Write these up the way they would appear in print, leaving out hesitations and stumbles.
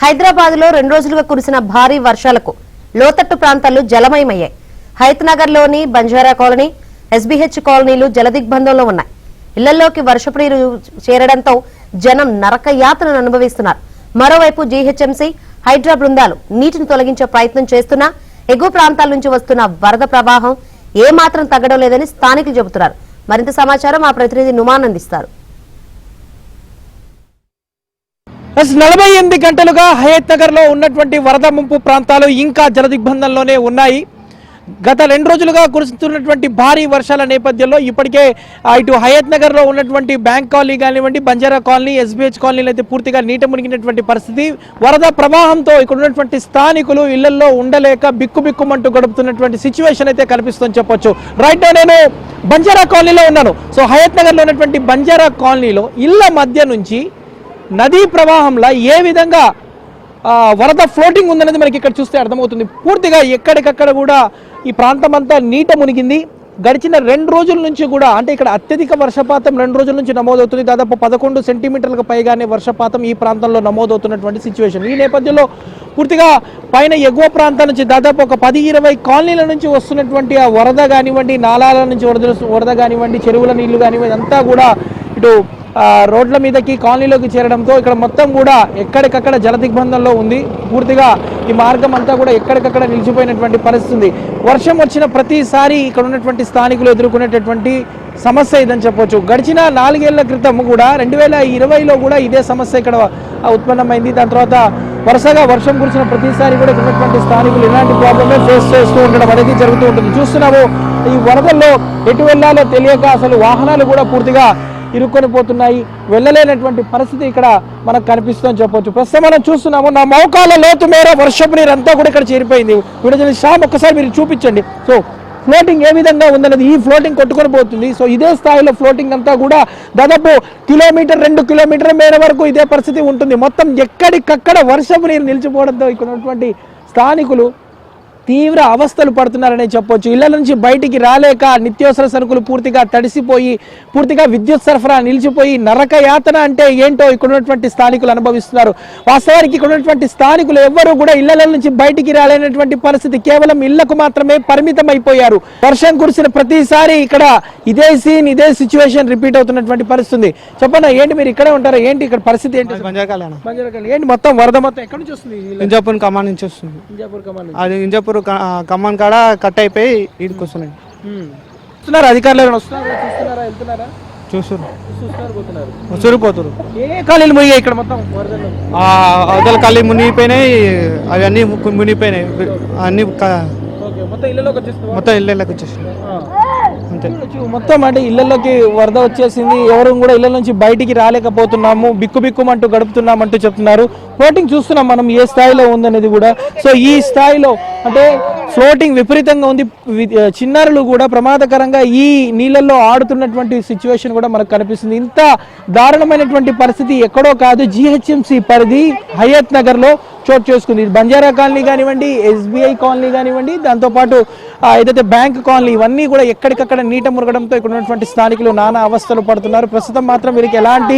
హైదరాబాద్ లో 2 రోజులుగా కురిసిన భారీ వర్షాలకు లోతట్టు ప్రాంతాలు జలమయమయ్యాయి. హయత్ నగర్ లోని బంజారా కాలనీ, ఎస్బీహెచ్ కాలనీలు జలదిగ్బంధంలో ఉన్నాయి. ఇళ్లలోకి వర్షపు నీరు చేరడంతో జనం నరక యాతనను అనుభవిస్తున్నారు. మరోవైపు జీహెచ్ఎంసీ, హైడ్రా బృందాలు నీటిని తొలగించే ప్రయత్నం చేస్తున్నా ఎగువ ప్రాంతాల నుంచి వస్తున్న వరద ప్రవాహం ఏమాత్రం తగ్గడం లేదని స్థానికులు చెబుతున్నారు. మరింత సమాచారం మా ప్రతినిధి నుమాన్ అందిస్తారు. 48 గంటలుగా హయత్ నగర్ లో ఉన్నటువంటి వరద ముంపు ప్రాంతాలు ఇంకా జలదిగ్బంధంలోనే ఉన్నాయి. గత 2 రోజులుగా కురుస్తున్నటువంటి భారీ వర్షాల నేపథ్యంలో ఇప్పటికే ఇటు హయత్ నగర్ లో ఉన్నటువంటి బ్యాంక్ కాలనీ కానివ్వండి, బంజారా కాలనీ, ఎస్బీహెచ్ కాలనీలు అయితే పూర్తిగా నీట మునిగినటువంటి పరిస్థితి. వరద ప్రవాహంతో ఇక్కడ ఉన్నటువంటి స్థానికులు ఇళ్లలో ఉండలేక బిక్కుబిక్కుమంటూ గడుపుతున్నటువంటి సిచ్యువేషన్ అయితే కనిపిస్తుందని చెప్పొచ్చు. రైట్ నౌ నేను బంజారా కాలనీలో ఉన్నాను. సో హయత్ నగర్ లో ఉన్నటువంటి బంజారా కాలనీలో ఇళ్ల మధ్య నుంచి నదీ ప్రవాహంలో ఏ విధంగా వరద ఫ్లోటింగ్ ఉందనేది మనకి ఇక్కడ చూస్తే అర్థమవుతుంది. పూర్తిగా ఎక్కడికక్కడ కూడా ఈ ప్రాంతం అంతా నీట మునిగింది. గడిచిన 2 రోజుల నుంచి కూడా అంటే ఇక్కడ అత్యధిక వర్షపాతం 2 రోజుల నుంచి నమోదవుతుంది. దాదాపు 11 సెంటీమీటర్లకు పైగానే వర్షపాతం ఈ ప్రాంతంలో నమోదవుతున్నటువంటి సిచ్యువేషన్. ఈ నేపథ్యంలో పూర్తిగా పైన ఎగువ ప్రాంతాల నుంచి దాదాపు ఒక 10-20 కాలనీల నుంచి వస్తున్నటువంటి ఆ వరద కానివ్వండి, నాలాల నుంచి వరద కానివ్వండి, చెరువుల నీళ్లు కానివ్వండి అంతా కూడా ఇటు రోడ్ల మీదకి కాలనీలోకి చేరడంతో ఇక్కడ మొత్తం కూడా ఎక్కడికక్కడ జలదిగ్బంధంలో ఉంది. పూర్తిగా ఈ మార్గం అంతా కూడా ఎక్కడికక్కడ నిలిచిపోయినటువంటి పరిస్థితి. వర్షం వచ్చిన ప్రతిసారి ఇక్కడ ఉన్నటువంటి స్థానికులు ఎదుర్కొనేటటువంటి సమస్య ఇదని చెప్పొచ్చు. గడిచిన 4 ఏళ్ల క్రితం కూడా 2020లో కూడా ఇదే సమస్య ఇక్కడ ఉత్పన్నమైంది. దాని తర్వాత వరుసగా వర్షం కురిసిన ప్రతిసారి కూడా ఉన్నటువంటి స్థానికులు ఇలాంటి ప్రాబ్లమే ఫేస్ చేస్తూ ఉండడం అనేది జరుగుతూ ఉంటుంది. చూస్తున్నాము ఈ వరదల్లో ఎటు వెళ్లాలో తెలియక అసలు వాహనాలు కూడా పూర్తిగా ఇరుక్కొని పోతున్నాయి. వెళ్ళలేనటువంటి పరిస్థితి ఇక్కడ మనకు కనిపిస్తుందని చెప్పొచ్చు. ప్రస్తుతం మనం చూస్తున్నాము నా మోకాళ్ళ లోతు మేర వర్షపు నీరు అంతా కూడా ఇక్కడ చేరిపోయింది. వీడియో షామ్ ఒక్కసారి మీరు చూపించండి. సో ఫ్లోటింగ్ ఏ విధంగా ఉందనేది ఈ ఫ్లోటింగ్ కొట్టుకొని పోతుంది. సో ఇదే స్థాయిలో ఫ్లోటింగ్ అంతా కూడా దాదాపు 2 కిలోమీటర్ల మేర వరకు ఇదే పరిస్థితి ఉంటుంది. మొత్తం ఎక్కడికక్కడ వర్షపు నీరు నిలిచిపోవడంతో ఇక్కడ ఉన్నటువంటి స్థానికులు తీవ్ర అవస్థలు పడుతున్నారనే చెప్పొచ్చు. ఇళ్ల నుంచి బయటికి రాలేక నిత్యావసర సరుకులు పూర్తిగా తడిసిపోయి పూర్తిగా విద్యుత్ సరఫరా నిలిచిపోయి నరక యాతన అంటే ఏంటో ఇక్కడ ఉన్నటువంటి స్థానికులు అనుభవిస్తున్నారు. వాస్తవానికి ఇక్కడ ఉన్నటువంటి స్థానికులు ఎవ్వరూ కూడా ఇళ్ల నుంచి బయటికి రాలేనటువంటి పరిస్థితి. కేవలం ఇళ్లకు మాత్రమే పరిమితం అయిపోయారు. వర్షం కురిసిన ప్రతిసారి ఇక్కడ ఇదే సీన్, ఇదే సిచ్యువేషన్ రిపీట్ అవుతున్నటువంటి పరిస్థితి. చెప్పండి, ఏంటి మీరు ఇక్కడే ఉంటారా? ఏంటి ఇక్కడ పరిస్థితి ఏంటి? ఏంటి మొత్తం వరద మొత్తం ఎక్కడి నుంచి వస్తుంది? ఇంజాపూర్ కమాన్ నుంచి వస్తుంది. ఇంజాపూర్ కమాన్ కాడ కట్ అయిపోయి ఇదికి వస్తున్నాయి. అధికారులు చూస్తున్నారు పోతున్నారు. ఏ కాలనీలు మునిగాయి ఇక్కడ మొత్తం? అవతల కాలనీ మునిగిపోయినాయి, అవి అన్ని మునిగిపోయినాయి. అన్ని మొత్తం ఇళ్ళకి వచ్చేసింది అంతే. మొత్తం అంటే ఇళ్లలోకి వరద వచ్చేసింది. ఎవరు కూడా ఇళ్ల నుంచి బయటికి రాలేకపోతున్నాము, బిక్కుబిక్కుమంటూ గడుపుతున్నామంటూ చెప్తున్నారు. ఫ్లోటింగ్ చూస్తున్నాం మనం ఏ స్థాయిలో ఉందనేది కూడా. సో ఈ స్థాయిలో అంటే ఫ్లోటింగ్ విపరీతంగా ఉంది. చిన్నారులు కూడా ప్రమాదకరంగా ఈ నీళ్ళల్లో ఆడుతున్నటువంటి సిచ్యువేషన్ కూడా మనకు కనిపిస్తుంది. ఇంత దారుణమైనటువంటి పరిస్థితి ఎక్కడో కాదు, జీహెచ్ఎంసీ పరిధి హయత్ నగర్ లో చోటు చేసుకుంది. బంజారా కాలనీ కానివ్వండి, ఎస్బీఐ కాలనీ కానివ్వండి, దాంతోపాటు ఏదైతే బ్యాంక్ కాలనీ, ఇవన్నీ కూడా ఎక్కడికక్కడ నీట మురగడంతో ఇక్కడ ఉన్నటువంటి స్థానికులు నానా అవస్థలు పడుతున్నారు. ప్రస్తుతం మాత్రం వీరికి ఎలాంటి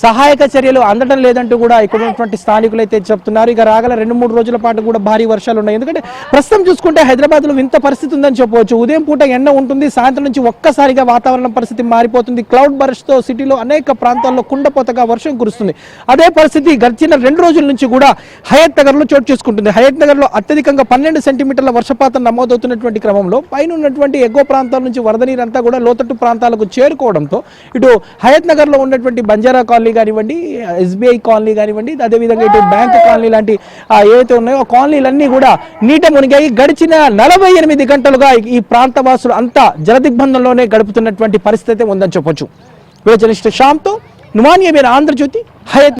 సహాయక చర్యలు అందడం లేదంటూ కూడా ఇక్కడ ఉన్నటువంటి స్థానికులు అయితే చెప్తున్నారు. ఇక రాగల 2-3 రోజుల పాటు కూడా భారీ వర్షాలు ఉన్నాయి. ఎందుకంటే ప్రస్తుతం చూసుకుంటే హైదరాబాద్ లో ఇంత పరిస్థితి ఉందని చెప్పవచ్చు. ఉదయం పూట ఎండ ఉంటుంది, సాయంత్రం నుంచి ఒక్కసారిగా వాతావరణం పరిస్థితి మారిపోతుంది. క్లౌడ్ బర్స్ట్ తో సిటీలో అనేక ప్రాంతాల్లో కుండపోతగా వర్షం కురుస్తుంది. అదే పరిస్థితి గడిచిన 2 రోజుల నుంచి కూడా హయత్ నగర్ లో చోటు చేసుకుంటుంది. హయత్ నగర్ లో అత్యధికంగా 12 సెంటీమీటర్ల వర్షపాతం నమోదవుతున్నటువంటి క్రమంలో పైన ఉన్నటువంటి ఎగువ ప్రాంతాల నుంచి వరద నీరంతా కూడా లోతట్టు ప్రాంతాలకు చేరుకోవడంతో ఇటు హయత్ నగర్ లో ఉన్నటువంటి బంజారా కాలనీ కానివ్వండి, ఎస్బీఐ కాలనీ కానివ్వండి, అదేవిధంగా ఇటు బ్యాంక్ కాలనీ లాంటి ఏవైతే ఉన్నాయో ఆ కాలనీలన్నీ కూడా నీట మునిగాయి. గడిచిన 48 గంటలుగా ఈ ప్రాంతవాసులు అంతా జలదిగ్బంధంలోనే గడుపుతున్నటువంటి పరిస్థితి ఉందని చెప్పొచ్చు. జర్నలిస్ట్ శ్యామ్తో నుమాన్, ఆంధ్రజ్యోతి, హయత్.